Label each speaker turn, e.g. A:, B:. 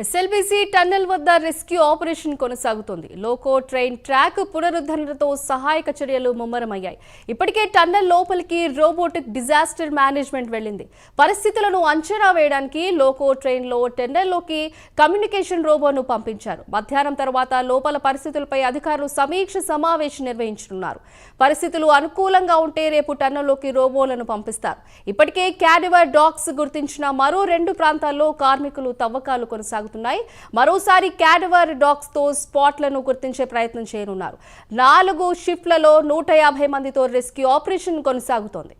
A: SLBC tunnel వద్ద rescue operation కొనసాగుతోంది. Loco train track పునరుద్ధరణతో సహాయక చర్యలు ముమ్మరమయ్యాయి. ఇప్పటికే టన్నెల్ లోపలికి రోబోటిక్ డిజాస్టర్ మేనేజ్మెంట్ వెళ్లింది. పరిస్థితులను అంచనా వేయడానికి లోకో ట్రైన్లో టన్నెల్లోకి కమ్యూనికేషన్ రోబోను పంపించారు. మధ్యాహ్నం తర్వాత లోపల పరిస్థితులపై అధికారులు సమీక్ష సమావేశం నిర్వహించనున్నారు. పరిస్థితులు అనుకూలంగా ఉంటే రేపు టన్నెల్లోకి రోబోలను పంపిస్తారు. ఇప్పటికే క్యాడివర్ డాక్స్ గుర్తించిన మరో 2 ప్రాంతాల్లో కార్మికులు తవ్వకాలు కొనసాగుతున్నాయి. మరోసారి క్యాడివర్ డాగ్స్ తో స్పాట్లను గుర్తించే ప్రయత్నం చేయనున్నారు. 4 షిఫ్ట్లలో 150 మందితో రెస్క్యూ ఆపరేషన్ కొనసాగుతోంది.